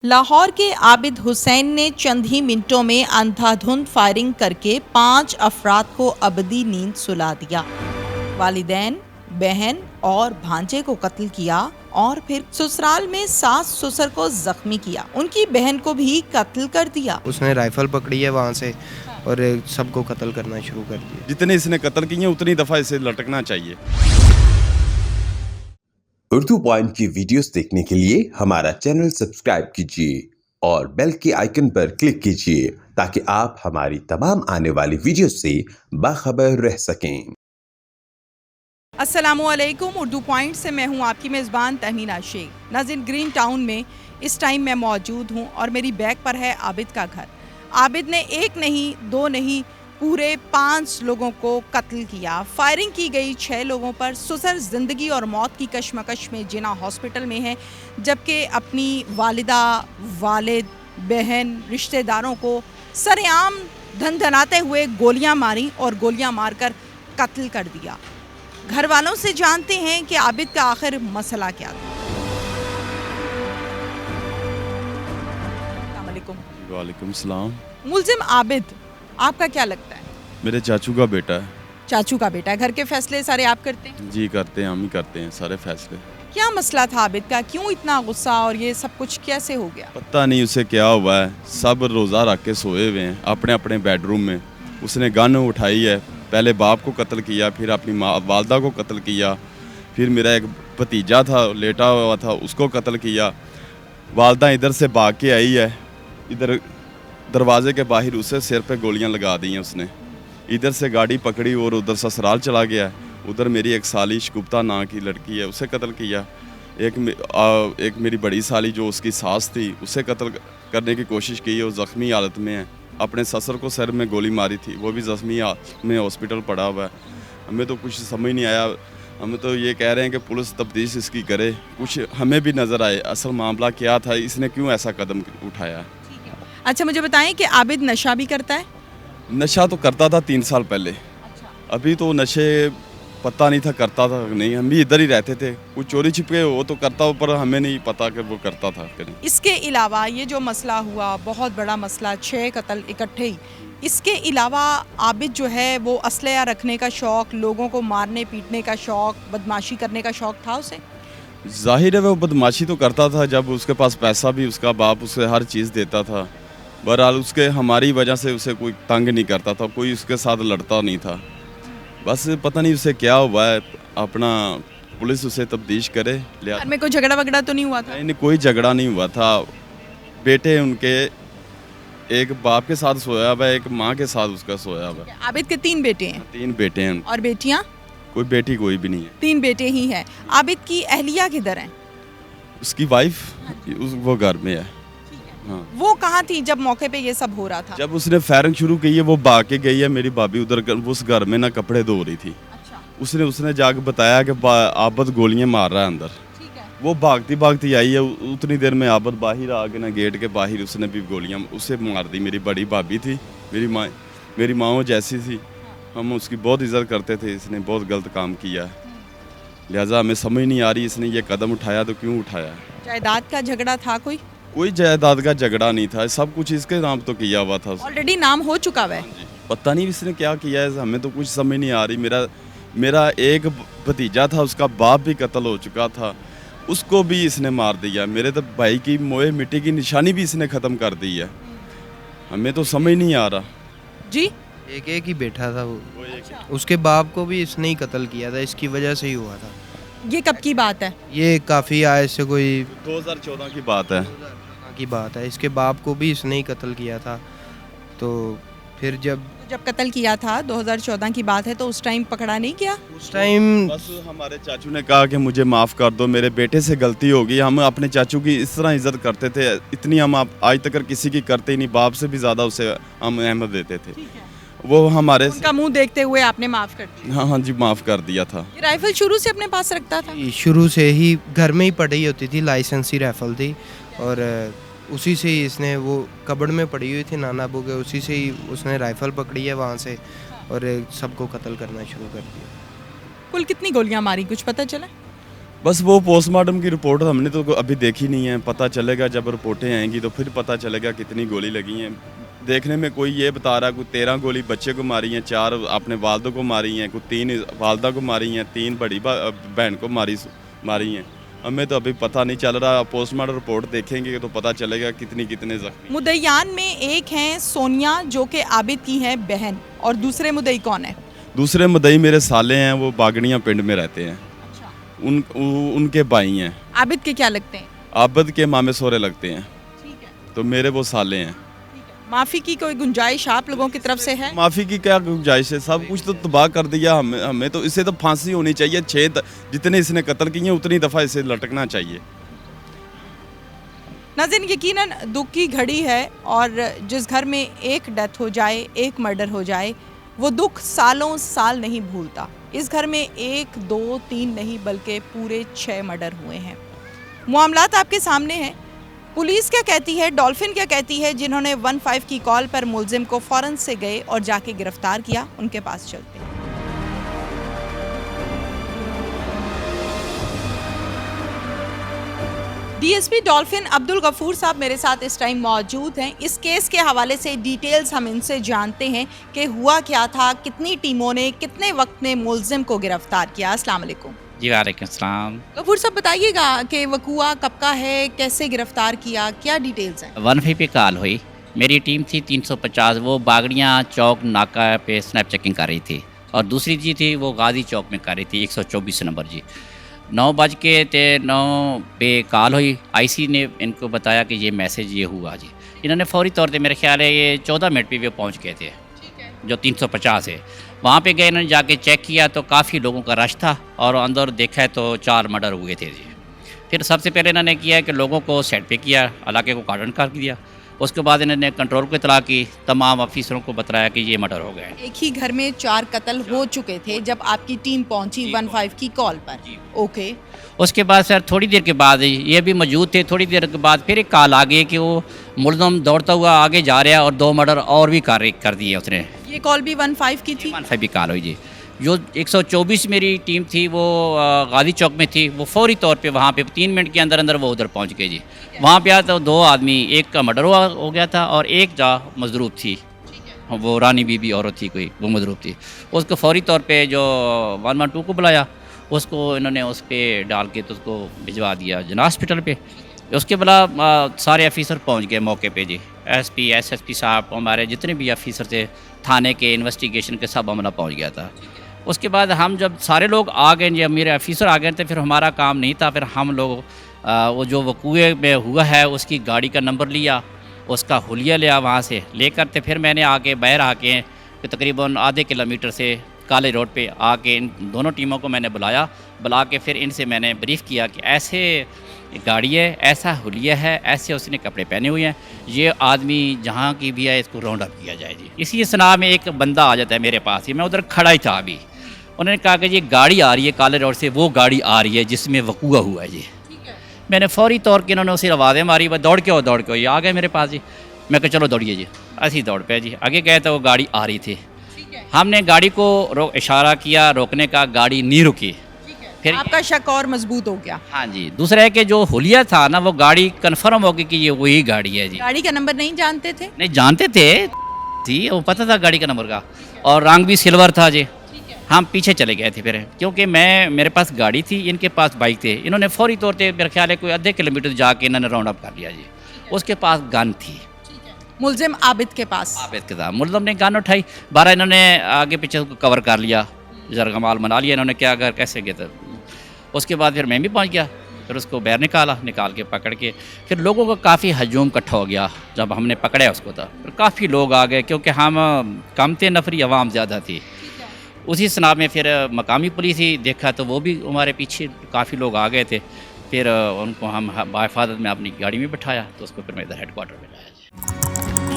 लाहौर के आबिद हुसैन ने चंद ही मिनटों में अंधाधुंध फायरिंग करके 5 अफराद को अबदी नींद सुला दिया। वालिदैन, बहन और भांजे को कत्ल किया और फिर ससुराल में सास ससुर को जख्मी किया। उनकी बहन को भी कत्ल कर दिया। उसने राइफल पकड़ी है वहाँ से और सबको कत्ल करना शुरू कर दिया। जितने इसने कत्ल किए उतनी दफ़ा इसे लटकना चाहिए। उर्दू पॉइंट की वीडियोस देखने के लिए हमारा चैनल सब्सक्राइब कीजिए और बेल के आइकन पर क्लिक कीजिए ताकि आप हमारी तमाम आने वाली वीडियोस से बाखबर रह सकें। अस्सलामुअलैकुम। उर्दू पॉइंट से मैं हूं आपकी मेज़बान तहमीना शेख। नाज़रीन, ग्रीन टाउन में इस टाइम मैं मौजूद हूं और मेरी बैक पर है आबिद का घर। आबिद ने एक नहीं, दो नहीं, पूरे 5 लोगों को कत्ल किया। फायरिंग की गई 6 लोगों पर। ससुर ज़िंदगी और मौत की कशमकश में जिना हॉस्पिटल में है, जबकि अपनी वालिदा, वालिद, बहन, रिश्तेदारों को सरेआम धनधनाते हुए गोलियां मारी और गोलियां मारकर कत्ल कर दिया। घर वालों से जानते हैं कि आबिद का आखिर मसला क्या था। वालेकुम सलाम। मुल्जिम आबिद, आपका क्या लगता है? मेरे चाचू का बेटा है। चाचू का बेटा है। घर के फैसले सारे आप करते हैं? जी करते हैं, हम ही करते हैं सारे फैसले। क्या मसला था आबिद का? क्यों इतना गुस्सा और ये सब कुछ कैसे हो गया? पता नहीं उसे क्या हुआ है। सब रोज़ा रख के सोए हुए हैं अपने अपने बेडरूम में। उसने गन उठाई है, पहले बाप को कत्ल किया, फिर अपनी माँ वालदा को कत्ल किया, फिर मेरा एक भतीजा था लेटा हुआ था उसको कत्ल किया। वालदा इधर से भाग के आई है, इधर दरवाजे के बाहर उसे सिर पे गोलियां लगा दी हैं उसने। इधर से गाड़ी पकड़ी और उधर ससुराल चला गया है। उधर मेरी एक साली शगुफ्ता नाम की लड़की है, उसे कत्ल किया। एक मेरी बड़ी साली जो उसकी सास थी उसे कत्ल करने की कोशिश की, वो ज़ख्मी हालत में है। अपने ससुर को सर में गोली मारी थी, वो भी ज़ख्मी हालत में हॉस्पिटल पड़ा हुआ है। हमें तो कुछ समझ नहीं आया। हम तो ये कह रहे हैं कि पुलिस तफ्तीश इसकी करे, कुछ हमें भी नज़र आए असल मामला क्या था, इसने क्यों ऐसा कदम उठाया। अच्छा, मुझे बताएं कि आबिद नशा भी करता है? नशा तो करता था 3 साल पहले। अच्छा। अभी तो नशे पता नहीं था करता था नहीं। हम भी इधर ही रहते थे, कुछ चोरी छिपके वो तो करता हो पर हमें नहीं पता कि वो करता था कि नहीं। इसके अलावा ये जो मसला हुआ, बहुत बड़ा मसला, 6 कत्ल इकट्ठे ही, इसके अलावा आबिद जो है वो असलहा रखने का शौक़, लोगों को मारने पीटने का शौक़, बदमाशी करने का शौक़ था उसे? जाहिर है वो बदमाशी तो करता था, जब उसके पास पैसा भी उसका बाप उसे हर चीज़ देता था। बहरहाल उसके हमारी वजह से उसे कोई तंग नहीं करता था, कोई उसके साथ लड़ता नहीं था। बस पता नहीं उसे क्या हुआ है, अपना पुलिस उसे तफ्तीश करे। घर में कोई झगड़ा वगड़ा तो नहीं हुआ था? नहीं, कोई झगड़ा नहीं हुआ था। बेटे उनके एक बाप के साथ सोया हुआ है, एक माँ के साथ उसका सोया हुआ है। आबिद के 3 बेटे हैं? 3 बेटे हैं। और बेटियाँ? कोई बेटी कोई भी नहीं है। 3 बेटे ही हैं। आबिद की अहलिया किधर है? उसकी वाइफ वो घर में है। हाँ। वो कहाँ थी जब मौके पे ये सब हो रहा था? जब उसने फायरिंग शुरू की है वो भाग के गई है। मेरी भाभी उधर उस घर में ना कपड़े धो रही थी। अच्छा। उसने जाकर बताया कि आबद गोलियां मार रहा है अंदर। ठीक है। वो भागती भागती आई है। उतनी देर में आबद बाहर आ गए ना, गेट के बाहर उसने भी गोलियां उसे मार दी। मेरी बड़ी भाभी थी, मेरी माँ जैसी थी। हम उसकी बहुत इज्जत करते थे। इसने बहुत गलत काम किया है, लिहाजा हमें समझ नहीं आ रही इसने ये कदम उठाया तो क्यों उठाया। जायदाद का झगड़ा था? कोई जायदाद का झगड़ा नहीं था, सब कुछ इसके नाम तो किया हुआ था। ऑलरेडी नाम हो चुका है। पता नहीं इसने क्या किया है, हमें तो कुछ समझ नहीं आ रही। मेरा एक भतीजा था, उसका बाप भी कत्ल हो चुका था, उसको भी इसने मार दिया। मेरे तो भाई की मोए मिट्टी की निशानी भी इसने ख़त्म कर दी है। हमें तो समझ नहीं आ रहा जी। एक ही बेटा था वो। उसके बाप को भी इसने ही कत्ल किया था, इसकी वजह से ही हुआ था। ये कब की बात है? ये काफ़ी आए से कोई 2014 की बात है। इसके बाप को भी इसने ही कत्ल किया था। तो फिर जब कत्ल किया था 2014 की बात है, तो उस टाइम पकड़ा नहीं गया? उस टाइम बस हमारे चाचू ने कहा कि मुझे माफ़ कर दो, मेरे बेटे से गलती होगी। हम अपने चाचू की इस तरह इज्जत करते थे, इतनी हम आज तक किसी की करते ही नहीं। बाप से भी ज़्यादा उसे हम अहमियत देते थे। वो हमारे उनका मुंह देखते हुए आपने माफ़ कर दिया? हाँ जी, माफ़ कर दिया था। ये राइफल शुरू से अपने पास रखता था? शुरू से ही घर में ही पड़ी होती थी, लाइसेंसी राइफल थी और उसी से ही इसने, वो कबड़ में पड़ी हुई थी नाना अबू के, उसी से ही उसने राइफल पकड़ी है वहाँ से और सबको कत्ल करना शुरू कर दिया। कुल कितनी गोलियां मारी, कुछ पता चला? बस वो पोस्टमार्टम की रिपोर्ट हमने तो अभी देखी नहीं है, पता चलेगा जब रिपोर्टें आएंगी तो फिर पता चलेगा कितनी गोली लगी हैं। देखने में कोई ये बता रहा कोई 13 गोली बच्चे को मारी हैं, 4 अपने वालदों को मारी हैं, कोई 3 वालदा को मारी हैं, 3 बड़ी बहन को मारी हैं। हमें तो अभी पता नहीं चल रहा, पोस्टमार्टम रिपोर्ट देखेंगे तो पता चलेगा कितने जख्मी। मुद्दईयान में एक हैं सोनिया जो कि आबिद की है बहन, और दूसरे मुद्दई कौन है? दूसरे मुद्दई मेरे साले हैं, वो बागड़ियाँ पिंड में रहते हैं। उनके भाई हैं। आबिद के क्या लगते हैं? आबिद के मामे सोरे लगते हैं। ठीक है, तो मेरे वो साले हैं। माफी की कोई गुंजाइश आप लोगों की तरफ से है? माफ़ी की क्या गुंजाइश है, सब कुछ तो तबाह कर दिया हमें तो इससे तो फांसी होनी चाहिए। 6 जितने इसने कत्ल किए उतनी दफ़ा इसे लटकना चाहिए। नाज़रीन, यकीनन दुख की घड़ी है, और जिस घर में एक डेथ हो जाए, एक मर्डर हो जाए, वो दुख सालों साल नहीं भूलता। इस घर में 1, 2, 3 नहीं बल्कि पूरे 6 मर्डर हुए हैं। मामलात आपके सामने हैं। पुलिस क्या कहती है, डॉल्फिन क्या कहती है, जिन्होंने 15 की कॉल पर मुलजिम को फ़ौरन से गए और जाके गिरफ्तार किया, उनके पास चलते हैं। डीएसपी डॉल्फिन अब्दुल गफूर साहब मेरे साथ इस टाइम मौजूद हैं। इस केस के हवाले से डिटेल्स हम इनसे जानते हैं कि हुआ क्या था, कितनी टीमों ने कितने वक्त में मुलजिम को गिरफ्तार किया। अस्सलाम वालेकुम। जी वालेकुम सलाम। गफूर साहब बताइएगा कि वकूआ कब का है, कैसे गिरफ्तार किया, क्या डिटेल्स हैं? 15 पे कॉल हुई, मेरी टीम थी 350, वो बागड़ियाँ चौक नाका पे स्नैप चेकिंग कर रही थी, और दूसरी जी थी वो गाजी चौक में कर रही थी 124 नंबर जी। 9:09 पे कॉल हुई, आईसी ने इनको बताया कि ये मैसेज ये हुआ जी। इन्होंने फौरी तौर पे, मेरे ख्याल है ये 14 मिनट पे वो पहुंच गए थे, जो 350 है। वहाँ पे गए, इन्होंने जाके चेक किया तो काफ़ी लोगों का रश था, और अंदर देखा है तो 4 मर्डर हुए थे जी। फिर सबसे पहले इन्होंने किया कि लोगों को सेट पे किया, इलाके को कार्डन कर दिया। उसके बाद इन्होंने कंट्रोल को इतला की, तमाम अफसरों को बताया कि ये मर्डर हो गए। एक ही घर में 4 कत्ल हो चुके थे जब आपकी टीम पहुंची 15 की कॉल पर। ओके, उसके बाद सर थोड़ी देर के बाद ये भी मौजूद थे। थोड़ी देर के बाद फिर एक कॉल आ गई कि वो मुलज़म दौड़ता हुआ आगे जा रहा है, और 2 मर्डर और भी कर दिए उसने। ये कॉल भी 15 की थी? 15 भी कॉल हुई जी। जो 124 मेरी टीम थी वो गाजी चौक में थी, वो फौरी तौर पे वहाँ पे 3 मिनट के अंदर वो उधर पहुँच गए जी। वहाँ पे आया तो 2 आदमी, एक का मर्डर हो गया था और एक जा मजरूब थी, वो रानी बीबी औरत थी कोई, वो मजरूब थी। उसको फौरी तौर पे जो 112 को बुलाया, उसको इन्होंने उस पर डाल के तो उसको भिजवा दिया जना हॉस्पिटल पे। उसके बला सारे ऑफिसर पहुंच गए मौके पे जी, एसपी एसएसपी साहब, हमारे जितने भी ऑफिसर थे थाने के, इन्वेस्टिगेशन के, सब हमला पहुंच गया था। उसके बाद हम जब सारे लोग आ गए, जब मेरे ऑफिसर आ गए थे, फिर हमारा काम नहीं था। फिर हम लोग वो जो वकूए में हुआ है उसकी गाड़ी का नंबर लिया, उसका हुलिया लिया, वहाँ से लेकर थे। फिर मैंने आके बाहर आके तकरीबन आधे किलोमीटर से काले रोड पे आके इन दोनों टीमों को मैंने बुला के फिर इनसे मैंने ब्रीफ़ किया कि ऐसे गाड़ी है, ऐसा हुलिया है, ऐसे उसने कपड़े पहने हुए हैं, ये आदमी जहाँ की भी है इसको राउंड अप किया जाए जी। इसी सलाह में एक बंदा आ जाता है मेरे पास ही, मैं उधर खड़ा ही था अभी। उन्होंने कहा कि ये गाड़ी आ रही है काले रोड से, वो गाड़ी आ रही है जिसमें वकूआ हुआ है जी। मैंने फौरी तौर के, इन्होंने उसे आवाज़ें मारी, वह दौड़ के ये आ गए मेरे पास जी। मैं कहा चलो दौड़िए जी, ऐसे दौड़ पे जी। आगे गए तो वो गाड़ी आ रही थी, हमने गाड़ी को इशारा किया रोकने का, गाड़ी नहीं रुकी। फिर आपका शक और मजबूत हो गया? हाँ जी। दूसरा है कि जो हुलिया था ना, वो गाड़ी कन्फर्म हो गई कि ये वही गाड़ी है जी। गाड़ी का नंबर नहीं जानते थे? नहीं जानते थे, वो पता था गाड़ी का नंबर का, और रंग भी सिल्वर था जी। हम पीछे चले गए थे फिर, क्योंकि मेरे पास गाड़ी थी, इनके पास बाइक थे। इन्होंने फौरी तौर पे मेरे ख्याल है कोई आधे किलोमीटर जाके इन्होंने राउंड अप कर लिया जी। उसके पास गन थी, मुलजिम आबिद के पास। आबिद के साथ मुलजिम ने गन उठाई, 12 इन्होंने आगे पीछे उसको कवर कर लिया, जरगमाल बना लिया इन्होंने, क्या अगर कैसे गए थे। उसके बाद फिर मैं भी पहुंच गया, फिर उसको बाहर निकाल के पकड़ के फिर लोगों का काफ़ी हजूम इकट्ठा हो गया। जब हमने पकड़ा उसको था फिर काफ़ी लोग आ गए, क्योंकि हम कम थे, नफरी आवाम ज़्यादा थी। उसी सनाब में फिर मकामी पुलिस ही देखा तो वो भी हमारे पीछे काफ़ी लोग आ गए थे। फिर उनको हम बाहिफाजत में अपनी गाड़ी में बिठाया, तो उसको फिर मैं इधर हेडक्वार्टर में लाया।